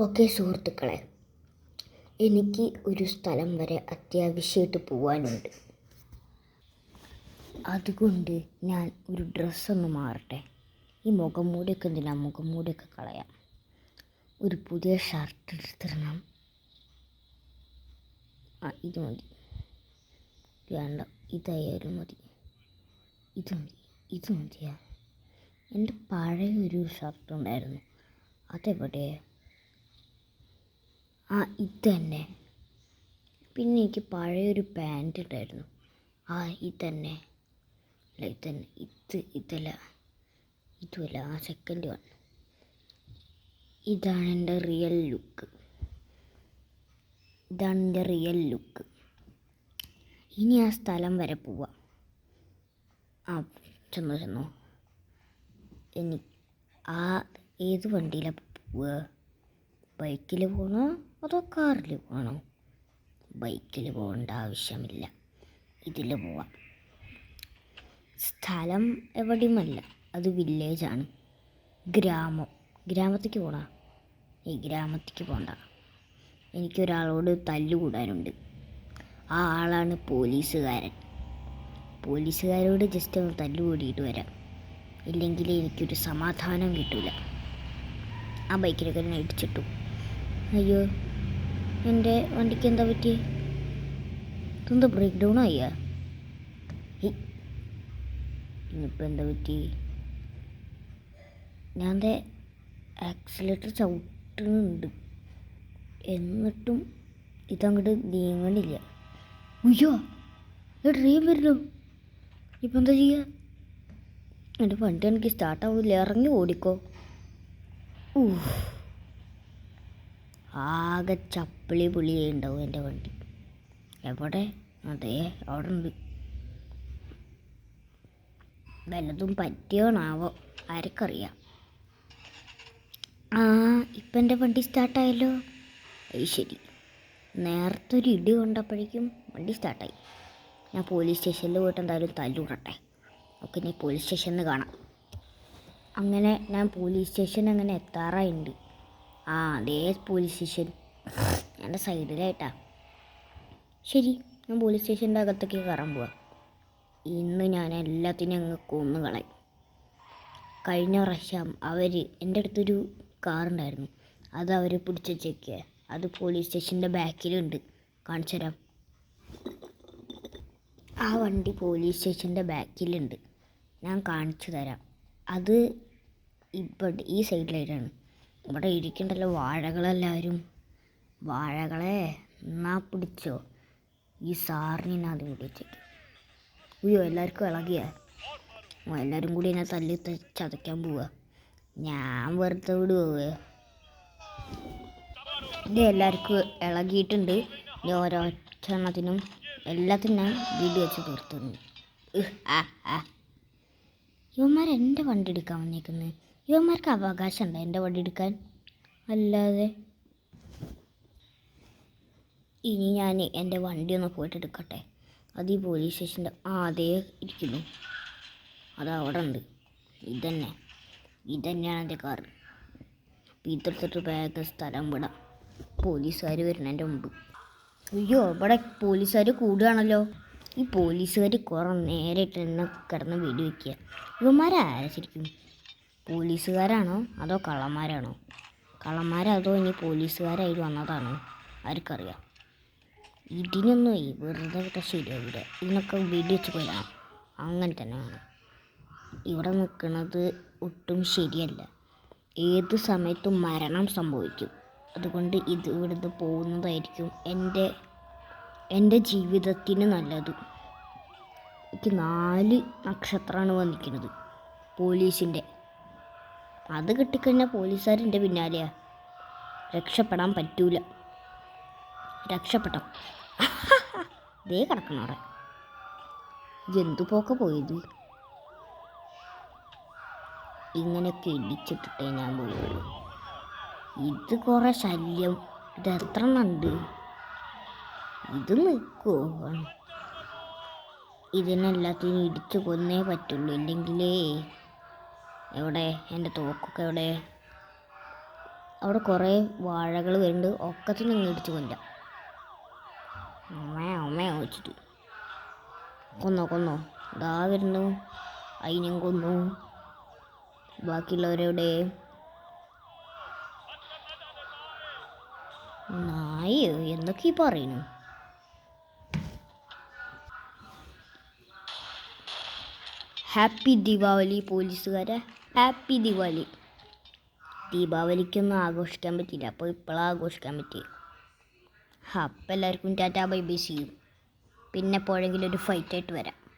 Okay സുഹൃത്തുക്കളെ, എനിക്ക് ഒരു സ്ഥലം വരെ അത്യാവശ്യമായിട്ട് പോകാനുണ്ട്. അതുകൊണ്ട് ഞാൻ ഒരു ഡ്രസ്സൊന്ന് മാറട്ടെ. ഈ മുഖം മൂടിയൊക്കെ എന്തിനാ? മുഖം മൂടിയൊക്കെ കളയാം. ഒരു പുതിയ ഷർട്ട് എടുത്തിടണം. ഇത് മതി. വേണ്ട, ഇതായാലും മതി. ഇത് മതിയാ. എൻ്റെ പഴയൊരു ഷർട്ട് ഉണ്ടായിരുന്നു, അതെവിടെ? ഇത് തന്നെ. പിന്നെ എനിക്ക് പഴയൊരു പാൻറ് ഉണ്ടായിരുന്നു, ഇതന്നെ. അല്ല ഇതന്നെ. ഇതല്ല, ഇതുമല്ല, സെക്കൻഡ് വൺ. ഇതാണ് എൻ്റെ റിയൽ ലുക്ക്. ഇനി ആ സ്ഥലം വരെ പോവാം. ചെന്നോ. ഏത് വണ്ടിയിലാണ് പോവുക? ബൈക്കിൽ പോകണോ അതോ കാറിൽ പോകണോ? ബൈക്കിൽ പോകേണ്ട ആവശ്യമില്ല, ഇതിൽ പോവാം. സ്ഥലം എവിടെയുമല്ല, അത് വില്ലേജാണ്, ഗ്രാമത്തേക്ക് പോകണ. ഗ്രാമത്തേക്ക് പോകണ്ട. എനിക്കൊരാളോട് തല്ലുകൂടാനുണ്ട്. ആ ആളാണ് പോലീസുകാരോട് ജസ്റ്റ് ഒന്ന് തല്ലുകൂടിയിട്ട് വരാം. ഇല്ലെങ്കിൽ എനിക്കൊരു സമാധാനം കിട്ടില്ല. ആ ബൈക്കിലൊക്കെ തന്നെ ഇടിച്ചിട്ടു. അയ്യോ, എൻ്റെ വണ്ടിക്ക് എന്താ പറ്റിയേ? ഇതെന്താ ബ്രേക്ക് ഡൗൺ ആയ? ഇനിയിപ്പോൾ എന്താ പറ്റി? ഞാൻ ആക്സിലേറ്റർ ചവിട്ടുന്നുണ്ട്, എന്നിട്ടും ഇതങ്ങോട്ട് നീങ്ങണില്ല. അയ്യോ, ഡ്രൈവ് വരുന്നു. ഇപ്പം എന്താ ചെയ്യുക? എൻ്റെ വണ്ടി എനിക്ക് സ്റ്റാർട്ടാവില്ല. ഇറങ്ങി ഓടിക്കോ. ആകെ ചപ്പിളി പുളിയുണ്ടാവും എൻ്റെ വണ്ടി. എവിടെ? അതെ, അവിടെ ഉണ്ട്. വല്ലതും പറ്റിയോണാവോ, ആർക്കറിയാം. ഇപ്പം എൻ്റെ വണ്ടി സ്റ്റാർട്ടായല്ലോ. ശരി, നേരത്തെ ഒരു ഇടി കൊണ്ടപ്പോഴേക്കും വണ്ടി സ്റ്റാർട്ടായി. ഞാൻ പോലീസ് സ്റ്റേഷനിൽ പോയിട്ട് എന്തായാലും തല്ലുകൂടട്ടെ. ഓക്കെ, ഇനി പോലീസ് സ്റ്റേഷനിൽ കാണാം. അങ്ങനെ ഞാൻ പോലീസ് സ്റ്റേഷൻ അങ്ങനെ എത്താറായിട്ടുണ്ട്. അതേ പോലീസ് സ്റ്റേഷൻ എൻ്റെ സൈഡിലായിട്ടാ. ശരി, ഞാൻ പോലീസ് സ്റ്റേഷൻ്റെ അകത്തേക്ക് കയറാൻ പോവാം. ഇന്ന് ഞാൻ എല്ലാത്തിനും അങ്ങ് കൊന്നു കളയും. കഴിഞ്ഞ പ്രാവശ്യം എൻ്റെ അടുത്തൊരു കാറുണ്ടായിരുന്നു, അത് അവർ പിടിച്ച് വെച്ചേക്കുക. അത് പോലീസ് സ്റ്റേഷൻ്റെ ബാക്കിലുണ്ട്, കാണിച്ചു തരാം. ആ വണ്ടി പോലീസ് സ്റ്റേഷൻ്റെ ബാക്കിലുണ്ട്, ഞാൻ കാണിച്ചു തരാം. അത് ഇവിടെ ഈ സൈഡിലായിട്ടാണ്. ഇവിടെ ഇരിക്കണ്ടല്ലോ വാഴകളെല്ലാവരും. വാഴകളെ എന്നാ പിടിച്ചോ. ഈ സാറിനെ ഞാൻ അത് പിടിച്ചേക്കും. അയ്യോ, എല്ലാവർക്കും ഇളകിയ. എല്ലാവരും കൂടി എന്നെ തല്ലി ചതയ്ക്കാൻ പോവുക. ഞാൻ വെറുതെ വിടുക. എല്ലാവർക്കും ഇളകിയിട്ടുണ്ട്. ഓരോ എണ്ണത്തിനും എല്ലാത്തിനും ഞാൻ വീഡിയോ വെച്ച് തീർത്തുന്നു. ഇവന്മാർ എൻ്റെ വണ്ടി എടുക്കാൻ വന്നേക്കുന്നത്. ഇവന്മാർക്ക് അവകാശമുണ്ടോ എൻ്റെ വണ്ടി എടുക്കാൻ? അല്ലാതെ. ഇനി ഞാൻ എൻ്റെ വണ്ടി ഒന്ന് പോയിട്ട് എടുക്കട്ടെ. അത് ഈ പോലീസ് സ്റ്റേഷൻ്റെ അതേ ഇരിക്കുന്നു, അതവിടെ ഉണ്ട്. ഇതന്നെയാണ് എൻ്റെ കാറ്. ഇതെടുത്തിട്ട് ബാഗ് സ്ഥലം വിടാം. പോലീസുകാർ വരുന്നതിൻ്റെ മുമ്പ്. അയ്യോ, ഇവിടെ പോലീസുകാർ കൂടുകയാണല്ലോ. ഈ പോലീസുകാർ കുറേ നേരായിട്ട് എന്നെ കിടന്ന് വെടി വയ്ക്കുക. ഇവന്മാരാരാ ശരിക്കും? പോലീസുകാരാണോ അതോ കള്ളന്മാരാണോ? കള്ളന്മാരതോ ഇനി പോലീസുകാരായിട്ട് വന്നതാണോ? ആർക്കറിയാം. ഇതിനൊന്നും വെറുതെ വിട്ടാൽ ശരിയാവില്ല. ഇതിനൊക്കെ വെടി വെച്ച് കൊല്ലണം. അങ്ങനെ തന്നെയാണ്. ഇവിടെ നിൽക്കുന്നത് ഒട്ടും ശരിയല്ല. ഏത് സമയത്തും മരണം സംഭവിക്കും. അതുകൊണ്ട് ഇവിടുന്ന് പോകുന്നതായിരിക്കും എൻ്റെ ജീവിതത്തിന് നല്ലത്. എനിക്ക് 4 നക്ഷത്രമാണ് വന്നിരിക്കുന്നത് പോലീസിൻ്റെ. അത് കിട്ടിക്കഴിഞ്ഞാൽ പോലീസുകാരെൻ്റെ പിന്നാലെയാ. രക്ഷപ്പെടാൻ പറ്റൂല. രക്ഷപ്പെടാം. ദേ കിടക്കണം അവിടെ. എന്തു പോക്ക പോയത്. ഇങ്ങനെയൊക്കെ ഇടിച്ചിട്ടിട്ടേ ഞാൻ പോയുള്ളൂ. ഇത് കുറേ ശല്യം. ഇത് എത്ര എണ്ണമുണ്ട്? ഇത് നിൽക്കുമോ? ഇതിനെല്ലാത്തിനും ഇടിച്ചു കൊന്നേ പറ്റുള്ളൂ. ഇല്ലെങ്കിലേ എവിടെ എൻ്റെ തോക്കൊക്കെ എവിടെ? അവിടെ കുറേ വാഴകൾ വരുന്നുണ്ട്. ഒക്കത്തിനും ഇടിച്ച് കൊല്ലാം. അമ്മ വെച്ചിട്ട് കൊന്നോ ഇതാ വരുന്നു. അതിനും കൊന്നു. ബാക്കിയുള്ളവരെവിടെ? നായോ എന്തൊക്കെ പറയുന്നു? ഹാപ്പി ദീപാവലി പോലീസുകാരെ, ഹാപ്പി ദീപാവലി. ദീപാവലിക്കൊന്നും ആഘോഷിക്കാൻ പറ്റില്ല, അപ്പോൾ ഇപ്പോഴാണ് ആഘോഷിക്കാൻ പറ്റിയത്. അപ്പം എല്ലാവർക്കും ടാറ്റാ ബൈ ബൈ ചെയ്യും. പിന്നെ എപ്പോഴെങ്കിലും ഒരു ഫൈറ്റായിട്ട് വരാം.